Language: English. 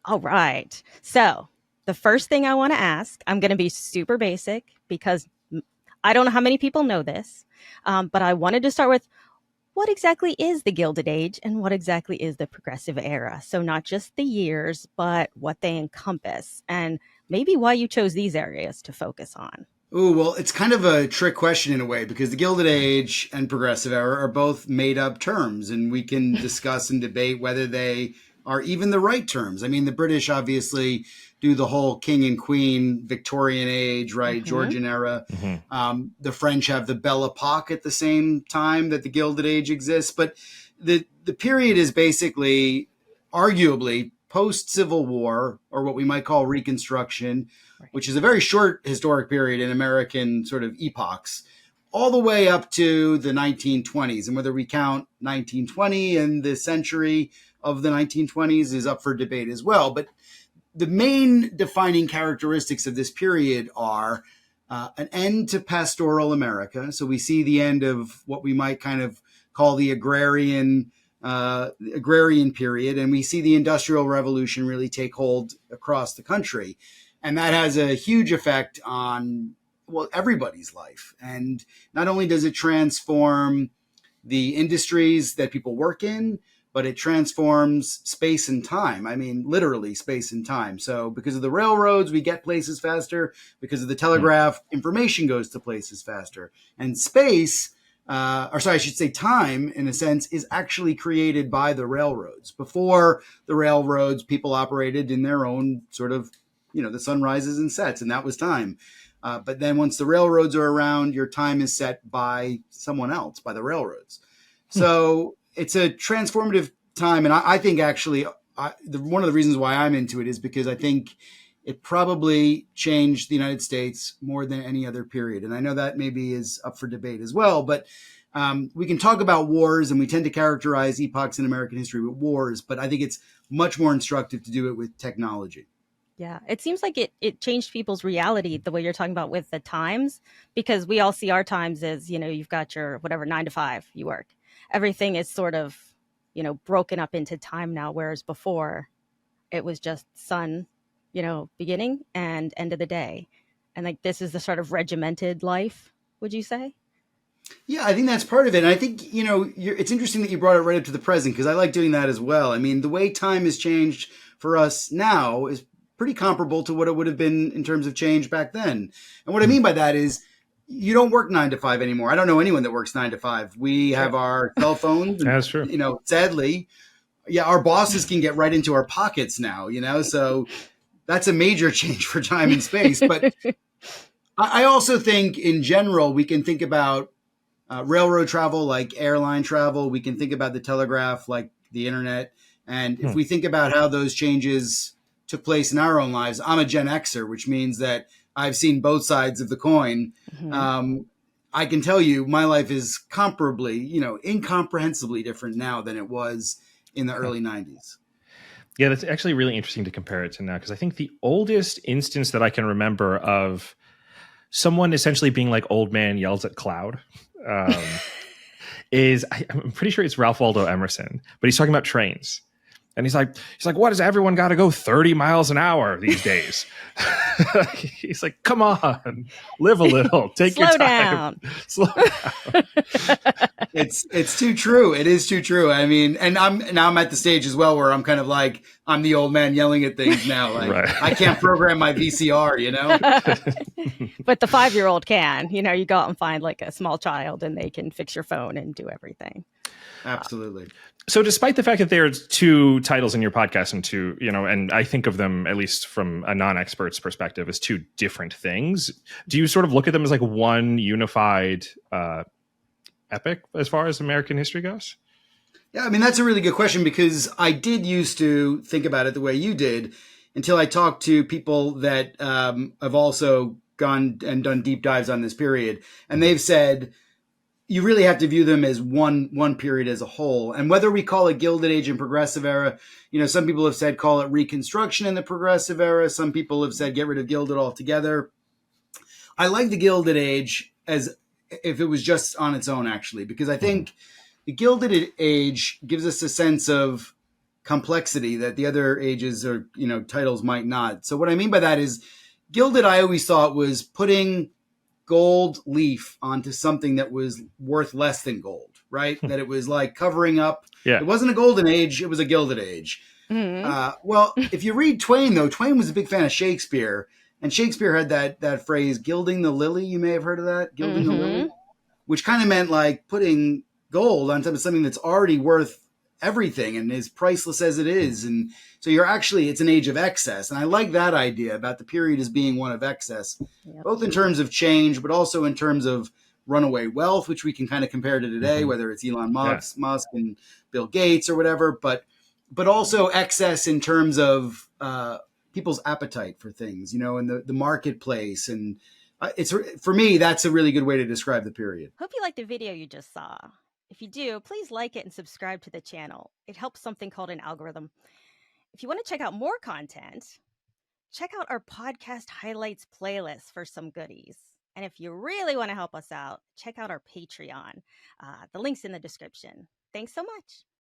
All right. So the first thing I want to ask, I'm going to be super basic because I don't know how many people know this, but I wanted to start with what exactly is the Gilded Age and what exactly is the Progressive Era? So not just the years, but what they encompass and maybe why you chose these areas to focus on. Oh, well, it's kind of a trick question in a way because the Gilded Age and Progressive Era are both made up terms, and we can discuss and debate whether they are even the right terms. I mean, the British obviously do the whole king and queen Victorian age, right? Georgian era. The French have the Belle Epoque at the same time that the Gilded Age exists. But the period is basically, arguably, post-Civil War, or what we might call Reconstruction, which is a very short historic period in American sort of epochs, all the way up to the 1920s. And whether we count 1920 and the century of the 1920s is up for debate as well. But the main defining characteristics of this period are an end to pastoral America. So we see the end of what we might kind of call the agrarian period, and we see the Industrial Revolution really take hold across the country. And that has a huge effect on, well, everybody's life. And not only does it transform the industries that people work in, but it transforms space and time. I mean, literally space and time. So because of the railroads, we get places faster. Because of the telegraph, information goes to places faster. And space, I should say time, in a sense, is actually created by the railroads. Before the railroads, people operated in their own sort of, the sun rises and sets, and that was time. But then once the railroads are around, your time is set by someone else, by the railroads. So it's a transformative time. And I think actually one of the reasons why I'm into it is because I think it probably changed the United States more than any other period. And I know that maybe is up for debate as well, but we can talk about wars, and we tend to characterize epochs in American history with wars, but I think it's much more instructive to do it with technology. Yeah, it seems like it changed people's reality the way you're talking about with the times, because we all see our times as, you've got your whatever 9 to 5 you work. Everything is sort of, broken up into time now, whereas before it was just sun, beginning and end of the day. And like this is the sort of regimented life, would you say? Yeah, I think that's part of it. And I think, it's interesting that you brought it right up to the present, because I like doing that as well. I mean, the way time has changed for us now is pretty comparable to what it would have been in terms of change back then. And what I mean by that is you don't work 9 to 5 anymore. I don't know anyone that works 9 to 5. We have our cell phones. And, that's true. Sadly, our bosses can get right into our pockets now, so that's a major change for time and space. But I also think in general, we can think about railroad travel like airline travel. We can think about the telegraph like the internet. And if we think about how those changes took place in our own lives, I'm a Gen Xer, which means that I've seen both sides of the coin. I can tell you my life is comparably, incomprehensibly different now than it was in the early 90s. Yeah, that's actually really interesting to compare it to now, because I think the oldest instance that I can remember of someone essentially being like old man yells at cloud I'm pretty sure it's Ralph Waldo Emerson, but he's talking about trains. And he's like, what does everyone got to go 30 miles an hour these days? He's like, come on, live a little, take your time. Slow down. It's too true. It is too true. I mean, and I'm at the stage as well where I'm kind of like, I'm the old man yelling at things now. Like right. I can't program my VCR, But the 5-year-old can, you go out and find like a small child and they can fix your phone and do everything. Absolutely. So despite the fact that there's 2 titles in your podcast and 2, and I think of them, at least from a non-expert's perspective, as 2 different things, do you sort of look at them as like one unified epic as far as American history goes? Yeah, I mean, that's a really good question, because I did used to think about it the way you did until I talked to people that have also gone and done deep dives on this period. And they've said, you really have to view them as one period as a whole. And whether we call it Gilded Age and Progressive Era, some people have said call it Reconstruction in the Progressive Era. Some people have said get rid of Gilded altogether. I like the Gilded Age as if it was just on its own, actually, because I think the Gilded Age gives us a sense of complexity that the other ages or, titles might not. So what I mean by that is Gilded, I always thought was putting gold leaf onto something that was worth less than gold, right? That it was like covering up. Yeah. It wasn't a golden age. It was a Gilded age. Mhm. Well, if you read Twain, though, Twain was a big fan of Shakespeare. And Shakespeare had that phrase, gilding the lily. You may have heard of that, gilding the lily, which kind of meant like putting gold on top of something that's already worth everything and as priceless as it is. And so it's an age of excess. And I like that idea about the period as being one of excess, Yep. both in terms of change, but also in terms of runaway wealth, which we can kind of compare to today, whether it's Elon Musk and Bill Gates or whatever, but also excess in terms of people's appetite for things, and the marketplace. And it's, for me, that's a really good way to describe the period. Hope you liked the video you just saw. If you do, please like it and subscribe to the channel. It helps something called an algorithm. If you want to check out more content, check out our podcast highlights playlist for some goodies. And if you really want to help us out, check out our Patreon. The link's in the description. Thanks so much.